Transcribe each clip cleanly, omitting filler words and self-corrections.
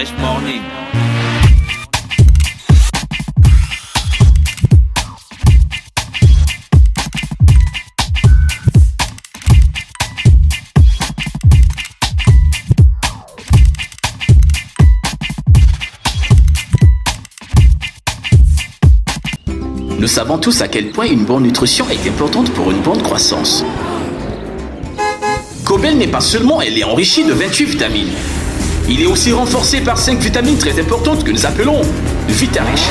Fresh Morning. Nous savons tous à quel point une bonne nutrition est importante pour une bonne croissance. Cobel n'est pas seulement, elle est enrichie de 28 vitamines. Il est aussi renforcé par 5 vitamines très importantes que nous appelons Vitarich.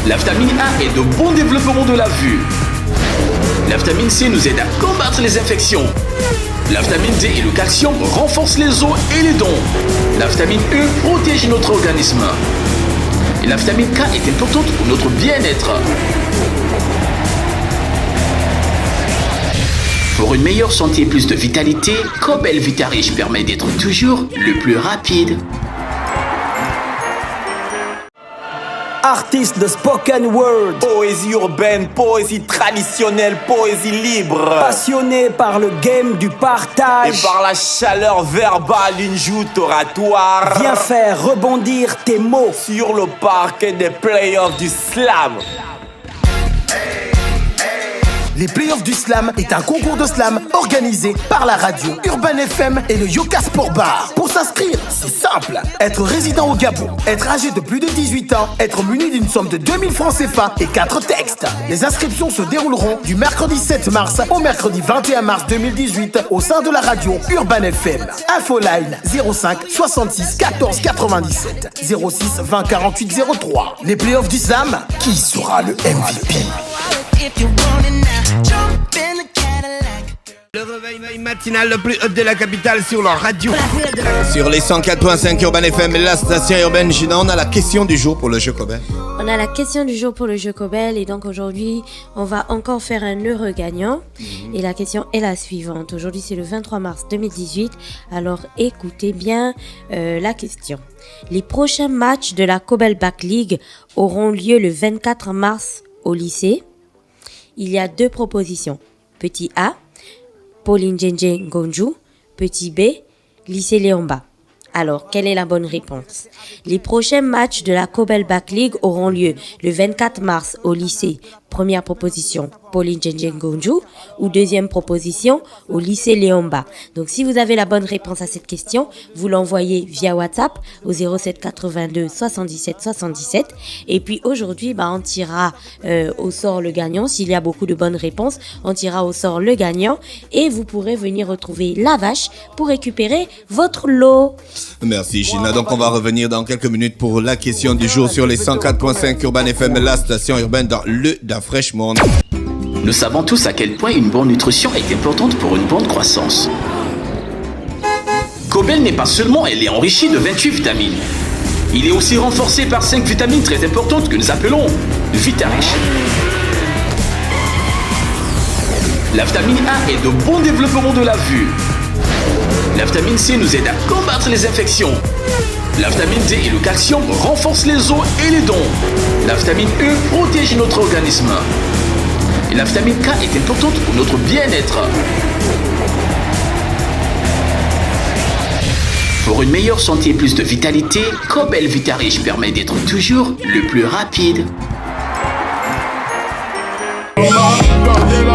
La vitamine A est de bon développement de la vue. La vitamine C nous aide à combattre les infections. La vitamine D et le calcium renforcent les os et les dents. La vitamine E protège notre organisme. Et la vitamine K est importante pour notre bien-être. Pour une meilleure santé et plus de vitalité, Cobel Vitarich permet d'être toujours le plus rapide. Artiste de spoken word, poésie urbaine, poésie traditionnelle, poésie libre, passionné par le game du partage et par la chaleur verbale d'une joute oratoire, viens faire rebondir tes mots sur le parquet des playoffs du slam. Les playoffs du slam est un concours de slam organisé par la radio Urban FM et le Yoka Sport Bar. Pour s'inscrire, c'est simple. Être résident au Gabon, être âgé de plus de 18 ans, être muni d'une somme de 2000 francs CFA et 4 textes. Les inscriptions se dérouleront du mercredi 7 mars au mercredi 21 mars 2018 au sein de la radio Urban FM. Infoline 05 66 14 97 06 20 48 03. Les playoffs du slam, qui sera le MVP? Le réveil matinal le plus haut de la capitale sur leur radio. Sur les 104.5 Urban FM, la station urbaine Gina, on a la question du jour pour le jeu Cobel. On a la question du jour pour le jeu Cobel et donc aujourd'hui, on va encore faire un heureux gagnant. Et la question est la suivante. Aujourd'hui, c'est le 23 mars 2018. Alors écoutez bien la question. Les prochains matchs de la Cobel Back League auront lieu le 24 mars au lycée. Il y a 2 propositions. Petit A, Pauline Djenje Ngonju. Petit B, lycée Léomba. Alors, quelle est la bonne réponse? Les prochains matchs de la Cobel Back League auront lieu le 24 mars au lycée. Première proposition, Pauline Djenje Ngonju. Ou deuxième proposition, au lycée Léomba. Donc, si vous avez la bonne réponse à cette question, vous l'envoyez via WhatsApp au 07 82 77 77. Et puis, aujourd'hui, on tirera au sort le gagnant. S'il y a beaucoup de bonnes réponses, on tirera au sort le gagnant. Et vous pourrez venir retrouver la vache pour récupérer votre lot. Merci Gina. Donc on va revenir dans quelques minutes pour la question du jour sur les 104.5 Urban FM, la station urbaine dans le Fresh Morning. Nous savons tous à quel point une bonne nutrition est importante pour une bonne croissance. Cobel n'est pas seulement, elle est enrichie de 28 vitamines. Il est aussi renforcé par 5 vitamines très importantes que nous appelons Vitarich. La vitamine A est de bon développement de la vue. La vitamine C nous aide à combattre les infections. La vitamine D et le calcium renforcent les os et les dents. La vitamine E protège notre organisme. Et la vitamine K est importante pour notre bien-être. Pour une meilleure santé et plus de vitalité, Cobel Vitarich permet d'être toujours le plus rapide.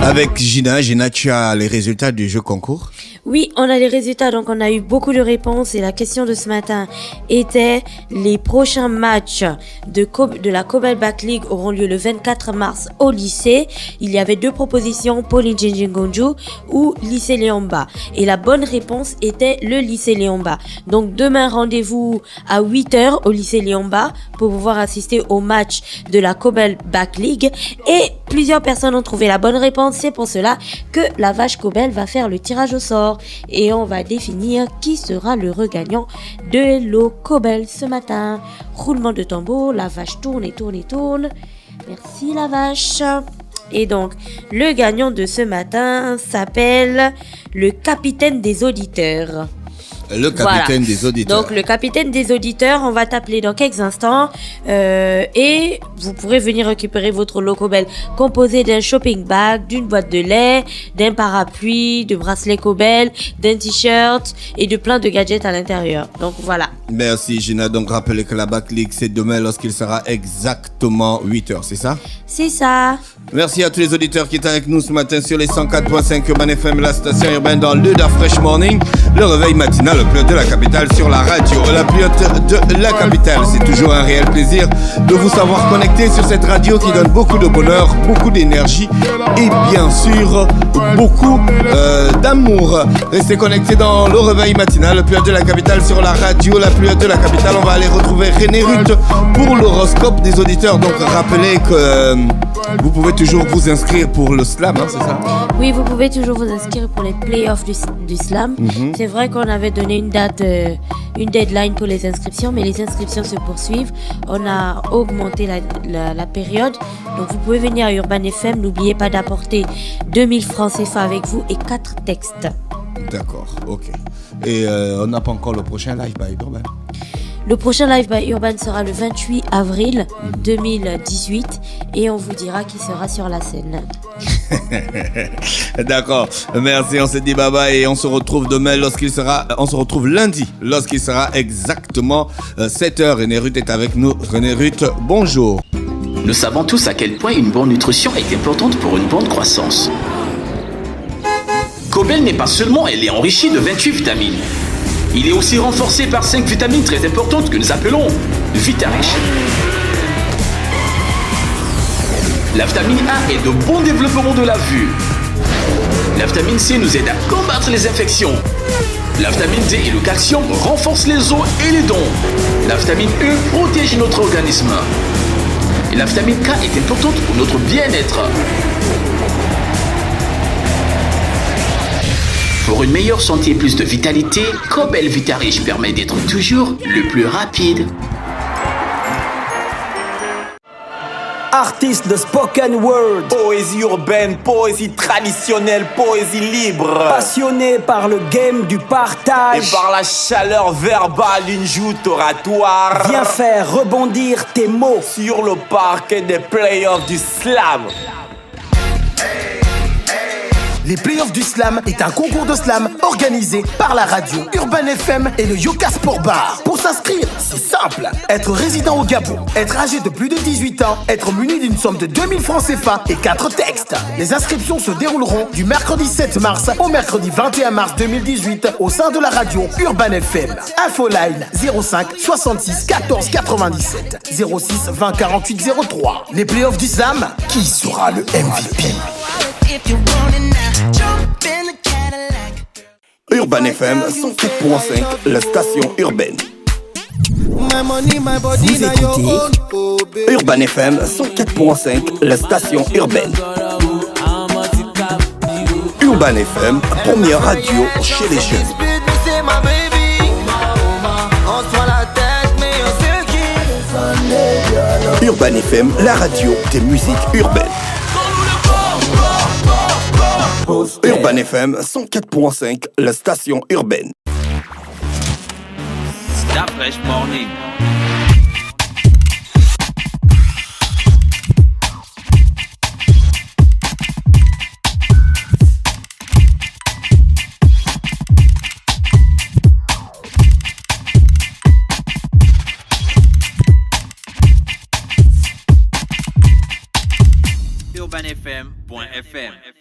Avec Gina, tu as les résultats du jeu concours? Oui, on a les résultats, donc on a eu beaucoup de réponses et la question de ce matin était les prochains matchs de la Cobel Back League auront lieu le 24 mars au lycée. Il y avait 2 propositions, Pauline Djenje Ngonju ou lycée Léomba. Et la bonne réponse était le lycée Léomba. Donc demain, rendez-vous à 8h au lycée Léomba pour pouvoir assister au match de la Cobel Back League. Et plusieurs personnes ont trouvé la bonne réponse. C'est pour cela que la vache Cobel va faire le tirage au sort. Et on va définir qui sera le regagnant de l'eau Cobel ce matin. Roulement de tambour, la vache tourne et tourne et tourne. Merci la vache. Et donc, le gagnant de ce matin s'appelle le capitaine des auditeurs. Le capitaine des auditeurs. Donc le capitaine des auditeurs, on va t'appeler dans quelques instants et vous pourrez venir récupérer votre Locobel composé d'un shopping bag, d'une boîte de lait, d'un parapluie, de bracelets Cobel, d'un t-shirt et de plein de gadgets à l'intérieur. Donc voilà. Merci Gina, donc rappelez que la Back League c'est demain lorsqu'il sera exactement 8h, c'est ça? C'est ça. Merci à tous les auditeurs qui étaient avec nous ce matin sur les 104.5 Urban FM, la station urbaine dans le Da Fresh Morning. Le réveil matinal, le plus haut de la capitale sur la radio. La plus haute de la capitale. C'est toujours un réel plaisir de vous savoir connecté sur cette radio qui donne beaucoup de bonheur, beaucoup d'énergie et bien sûr beaucoup d'amour. Restez connectés dans le réveil matinal, le plus haut de la capitale sur la radio, la plus haute de la capitale. On va aller retrouver René Ruth pour l'horoscope des auditeurs. Donc rappelez que vous pouvez toujours vous inscrire pour le slam, hein, c'est ça? Oui, vous pouvez toujours vous inscrire pour les playoffs du slam. C'est vrai qu'on avait donné une date, une deadline pour les inscriptions, mais les inscriptions se poursuivent. On a augmenté la période. Donc vous pouvez venir à Urban FM. N'oubliez pas d'apporter 2000 francs CFA avec vous et 4 textes. D'accord, ok. Et on n'a pas encore le prochain live by Urban. Le prochain Live by Urban sera le 28 avril 2018 et on vous dira qui sera sur la scène. D'accord, merci, on se dit bye bye et on se retrouve demain on se retrouve lundi lorsqu'il sera exactement 7h. René Ruth est avec nous. René Ruth, bonjour. Nous savons tous à quel point une bonne nutrition est importante pour une bonne croissance. Cobel n'est pas seulement elle est enrichie de 28 vitamines. Il est aussi renforcé par 5 vitamines très importantes que nous appelons Vitarich. La vitamine A est de bon développement de la vue. La vitamine C nous aide à combattre les infections. La vitamine D et le calcium renforcent les os et les dents. La vitamine E protège notre organisme. Et la vitamine K est importante pour notre bien-être. Pour une meilleure santé et plus de vitalité, Cobel Vitarich permet d'être toujours le plus rapide. Artiste de spoken word, Poésie urbaine, poésie traditionnelle, poésie libre. passionné par le game du Et partage, par la chaleur verbale d'une joute oratoire. viens faire rebondir tes mots. Sur le parquet des playoffs du slam. Les playoffs du slam est un concours de slam organisé par la radio Urban FM et le Yoka Sport Bar. Pour s'inscrire, c'est simple. Être résident au Gabon, être âgé de plus de 18 ans, être muni d'une somme de 2000 francs CFA et 4 textes. Les inscriptions se dérouleront du mercredi 7 mars au mercredi 21 mars 2018 au sein de la radio Urban FM. Infoline 05 66 14 97 06 20 48 03. Les playoffs du slam, qui sera le MVP? Urban FM 104.5, la station urbaine. Vous écoutez Urban FM 104.5, la station urbaine. Urban FM, première radio chez les jeunes. Urban FM, la radio des musiques urbaines. Urban FM 104.5, la station urbaine. Da Fresh Morning. UrbanFM.fm